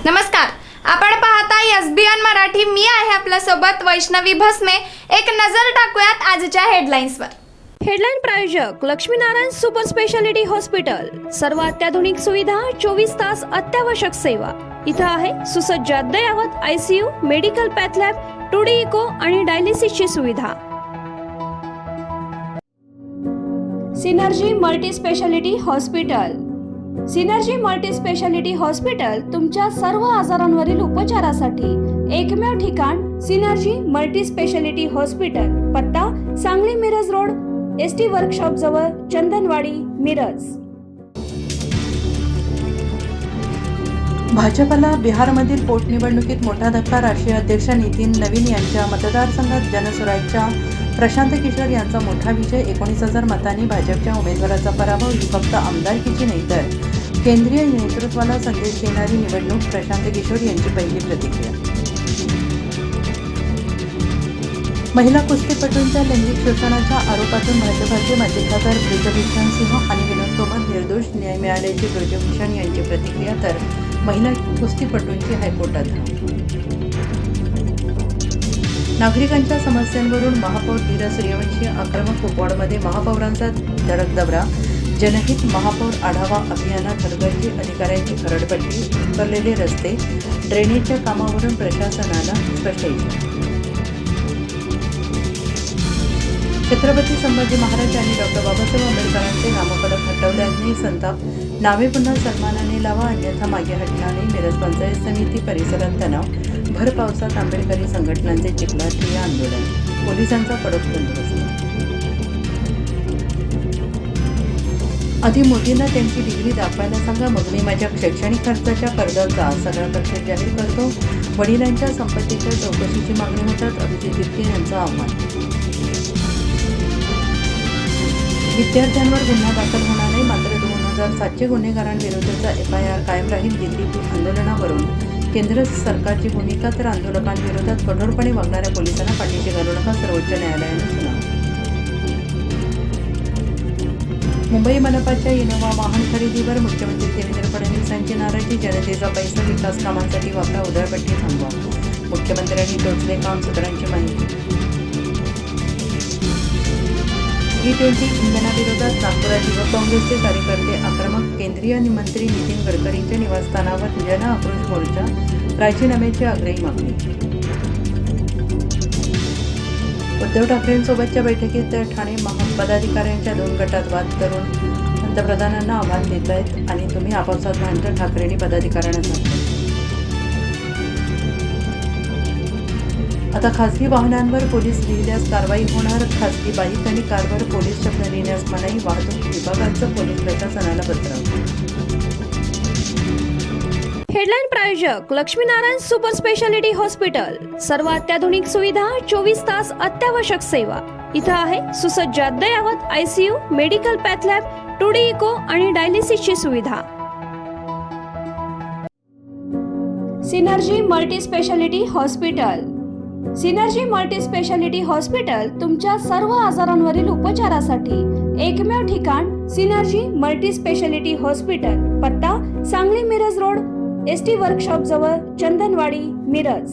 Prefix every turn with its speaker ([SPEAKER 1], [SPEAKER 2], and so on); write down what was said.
[SPEAKER 1] नमस्कार, आपण पाहताय एसबीएन मराठी. मी आहे आपल्या सोबत वैष्णवी भस्मे. एक नजर टाकूयात आजच्या हेडलाईन्सवर.
[SPEAKER 2] हेडलाईन प्रायोजक लक्ष्मीनारायण सुपर स्पेशालिटी हॉस्पिटल. सर्व अत्याधुनिक सुविधा, 24 तास अत्यावश्यक सेवा. इथं आहे सुसज्ज अद्ययावत ICU, medical path lab, 2D echo आणि डायलिसिसची सुविधा. Synergy multi speciality hospital. Synergy multi speciality hospital तुमच्या सर्व आजारांवरील उपचारासाठी एकमेव ठिकाण. Synergy multi speciality hospital. पत्ता Sangli Miraj road, ST workshop जवळ, चंदनवाडी, मिरज.
[SPEAKER 3] भाजपला बिहारमधील पोटनिवडणुकीत मोठा धक्का. राष्ट्रीय अध्यक्ष नितीन नवीन यांच्या मतदारसंघात जनसुराज्यच्या प्रशांत किशोर यांचा मोठा विजय. 19,000 मतांनी भाजपच्या उमेदवाराचा पराभव. ही फक्त आमदारकीची नाही तर केंद्रीय नेतृत्वाला संदेश देणारी निवडणूक. प्रशांत किशोर यांची पहिली प्रतिक्रिया. महिला कुस्तीपटूंच्या लैंगिक शोषणाच्या आरोपातून भाजपाचे माजी खासदार ब्रिजभूषण सिंह आणि विनोद तोमर निर्दोष न्याय मिळाल्याची ब्रिजभूषण यांची प्रतिक्रिया. तर महिला कुस्तीपटूंची हायकोर्टात धाव. नागरिकांच्या समस्यांवरून महापौर धीरज सूर्यवंशी आक्रमक. कुपवाडमध्ये महापौरांचा धडक दौरा. जनहित महापौर आढावा अभियानात हलगर्जी. अधिकाऱ्यांची खरडपट्टी. उतरलेले रस्ते, ड्रेनेजच्या कामावरून प्रशासनाला स्पष्ट इशारा. छत्रपती संभाजी महाराज आणि डॉक्टर बाबासाहेब आंबेडकरांचे नामफलक हटवल्याने संताप. नावे पुन्हा सन्मानाने लावा, अन्यथा मागे हटणार नाही. मिरज पंचायत समिती परिसरात तणाव. भर पावसात आंबेडकरी संघटनांचे चिखलाठी आंदोलन. पोलिसांचा कडक बंदोबस्त. आधी मोदींना त्यांची डिग्री दाखवायला सांगा, मग मी माझ्या शैक्षणिक खर्चाच्या कर्जाचा सगळा खर्च जाहीर करतो. वडिलांच्या संपत्तीच्या चौकशीची मागणी होतात. अभिजित तिपके यांचं आव्हान. विद्यार्थ्यांवर गुन्हा दाखल होणार नाही, मात्र 2,700 गुन्हेगारांविरुद्धचा FIR कायम राहील. दिल्ली आंदोलनावरून केंद्र सरकारची भूमिका तर आंदोलकांविरोधात कठोरपणे वागणाऱ्या पोलिसांना पाठीशी घालू नका, सर्वोच्च न्यायालयाने सुनावणी. मुंबई मनपाच्या इनोव्हा वाहन खरेदीवर मुख्यमंत्री देवेंद्र फडणवीसांची नाराजी. जनतेचा पैसा विकास कामांसाठी वापरा, उधळपट्टी थांबवा. मुख्यमंत्र्यांनी टोचले काम सूत्रांची माहिती. G20 इंधनाविरोधात नागपुरात युवक काँग्रेसचे कार्यकर्ते आक्रमक. केंद्रीय मंत्री नितीन गडकरींच्या निवासस्थानावर जन आक्रोश मोर्चा. राजीनाम्याची आग्रही मागणी. उद्धव ठाकरेंसोबतच्या बैठकीत ठाणे पदाधिकाऱ्यांच्या 2 गटात वाद. तरुण पंतप्रधानांना आव्हान देत आहेत आणि तुम्ही आपापसात भांडण. ठाकरेंनी पदाधिकाऱ्यांना सांगितलं. आता खासगी वाहनांवर पोलीस लिहिल्यास कारवाई होणार. खासगी बाईक आणि कारवर पोलीस शब्द लिहिण्यास मनाई. वाहतूक विभागाचं पोलीस प्रशासनाला पत्र.
[SPEAKER 2] हेडलाईन प्रायोजक लक्ष्मीनारायण सुपर स्पेशालिटी हॉस्पिटल. सर्व अत्याधुनिक सुविधा, 24 तास अत्यावश्यक सेवा. इथं आहे सुसज्ज अद्ययावत ICU, medical path lab, 2D echo आणि डायलिसिसची सुविधा. Synergy multi speciality hospital. Synergy multi speciality hospital तुमच्या सर्व आजारांवरील उपचारासाठी एकमेव ठिकाण. Synergy multi speciality hospital. पत्ता Sangli Miraj road, ST workshop जवळ, चंदनवाडी, मिरज.